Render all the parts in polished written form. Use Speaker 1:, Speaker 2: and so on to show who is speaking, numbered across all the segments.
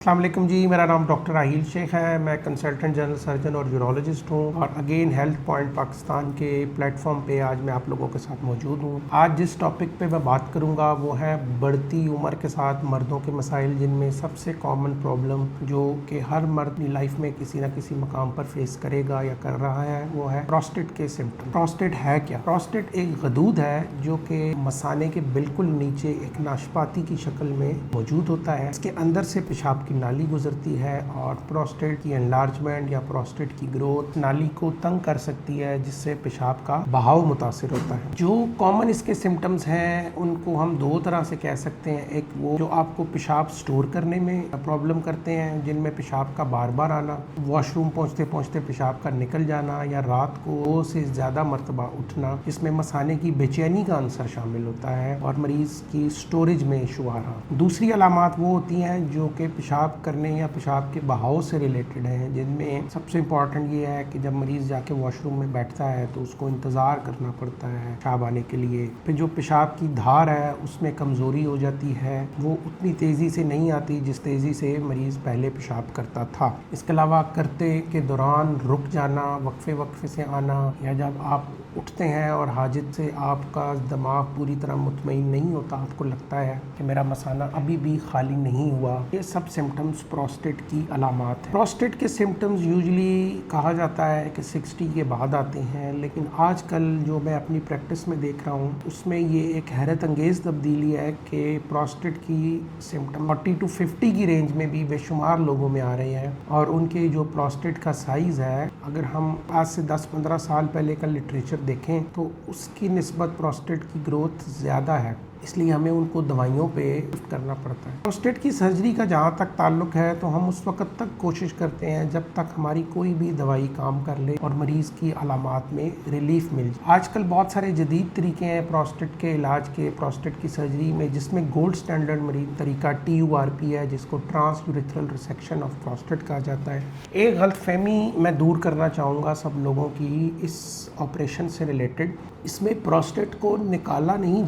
Speaker 1: अस्सलाम वालेकुम जी, मेरा नाम डॉक्टर आहिल शेख है। मैं कंसल्टेंट जनरल सर्जन और यूरोलॉजिस्ट हूँ और अगेन हेल्थ पॉइंट पाकिस्तान के प्लेटफॉर्म पे आज मैं आप लोगों के साथ मौजूद हूँ। आज जिस टॉपिक पे मैं बात करूँगा वो है बढ़ती उम्र के साथ मर्दों के मसाइल, जिनमें सबसे कॉमन प्रॉब्लम जो कि हर मर्द अपनी लाइफ में किसी ना किसी मकाम पर फेस करेगा या कर रहा है वो है प्रोस्टेट के सिम्टम। प्रोस्टेट है क्या? प्रोस्टेट एक गदूद है जो कि मसाने के बिल्कुल नीचे एक नाशपाती की शक्ल में मौजूद होता है। इसके अंदर से पेशाब की नाली गुजरती है और प्रोस्टेट की एनलार्जमेंट या प्रोस्टेट की ग्रोथ नाली को तंग कर सकती है, जिससे पेशाब का बहाव मुतासिर होता है। जो कॉमन इसके सिम्टम्स हैं उनको हम दो तरह से कह सकते हैं। एक वो जो आपको पेशाब स्टोर करने में प्रॉब्लम करते हैं, जिनमें पेशाब का बार बार आना, वॉशरूम पहुंचते पहुंचते पेशाब का निकल जाना या रात को 2 से ज़्यादा मरतबा उठना, जिसमें मसाने की बेचैनी का आंसर शामिल होता है और मरीज़ की स्टोरेज में इशू आ रहा। दूसरी अलामात वो होती हैं जो कि पेशाब करने या पेशाब के बहाव से रिलेटेड हैं, जिनमें सबसे इम्पॉर्टेंट ये है कि जब मरीज़ जाके वॉशरूम में बैठता है तो उसको इंतज़ार करना पड़ता है पेशाब आने के लिए। फिर जो पेशाब की धार है उसमें कमज़ोरी हो जाती है, वो उतनी तेज़ी से नहीं आती जिस तेज़ी से मरीज़ पहले पेशाब करता था। इसके अलावा करते के दौरान रुक जाना, वक्फे वक्फे से आना, या जब आप उठते हैं और हाजत से आपका दिमाग पूरी तरह मुतमईन नहीं होता, आपको लगता है कि मेरा मसाना अभी भी खाली नहीं हुआ, ये सब सिम्टम्स प्रोस्टेट की अलामात हैं। प्रोस्टेट के सिम्टम्स यूजुअली कहा जाता है कि 60 के बाद आते हैं, लेकिन आजकल जो मैं अपनी प्रैक्टिस में देख रहा हूँ उसमें ये एक हैरत अंगेज़ तब्दीली है कि प्रोस्टेट की सिम्टम 40 to 50 की रेंज में भी बेशुमार लोगों में आ रहे हैं। और उनके जो प्रोस्टेट का साइज़ है, अगर हम आज से 10-15 साल पहले का लिटरेचर देखें तो उसकी निस्बत प्रोस्टेट की ग्रोथ ज़्यादा है, इसलिए हमें उनको दवाइयों पे शिफ्ट करना पड़ता है। प्रोस्टेट की सर्जरी का जहाँ तक ताल्लुक है तो हम उस वक्त तक कोशिश करते हैं जब तक हमारी कोई भी दवाई काम कर ले और मरीज़ की अलामात में रिलीफ मिल जाए। आजकल बहुत सारे जदीद तरीके हैं प्रोस्टेट के इलाज के, प्रोस्टेट की सर्जरी में, जिसमें गोल्ड स्टैंडर्ड मरीज तरीका TURP है, जिसको transurethral resection of prostate कहा जाता है। एक गलतफहमी मैं दूर करना चाहूँगा सब लोगों की इस ऑपरेशन से रिलेटेड। इसमें प्रोस्टेट को निकाला नहीं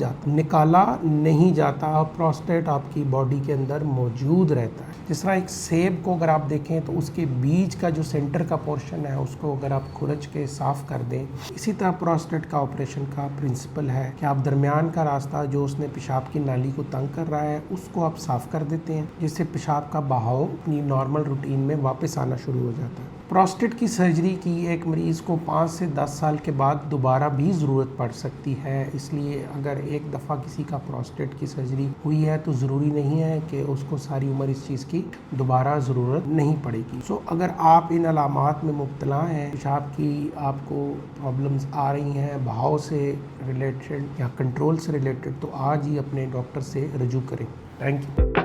Speaker 1: जाता, प्रोस्टेट आपकी बॉडी के अंदर मौजूद रहता है। जिस तरह एक सेब को अगर आप देखें तो उसके बीज का जो सेंटर का पोर्शन है उसको अगर आप खुरच के साफ़ कर दें, इसी तरह प्रोस्टेट का ऑपरेशन का प्रिंसिपल है कि आप दरमियान का रास्ता जो उसने पेशाब की नाली को तंग कर रहा है उसको आप साफ़ कर देते हैं, जिससे पेशाब का बहाव अपनी नॉर्मल रूटीन में वापस आना शुरू हो जाता है। प्रोस्टेट की सर्जरी की एक मरीज़ को 5 से 10 साल के बाद दोबारा भी ज़रूरत पड़ सकती है, इसलिए अगर एक दफ़ा किसी का प्रोस्टेट की सर्जरी हुई है तो ज़रूरी नहीं है कि उसको सारी उम्र इस चीज़ की दोबारा ज़रूरत नहीं पड़ेगी। सो अगर आप इन अलामात में मुब्तला हैं, पेशाब की आपको प्रॉब्लम्स आ रही हैं बहाव से रिलेटेड या कंट्रोल से रिलेटेड, तो आज ही अपने डॉक्टर से रजू करें। Thank you.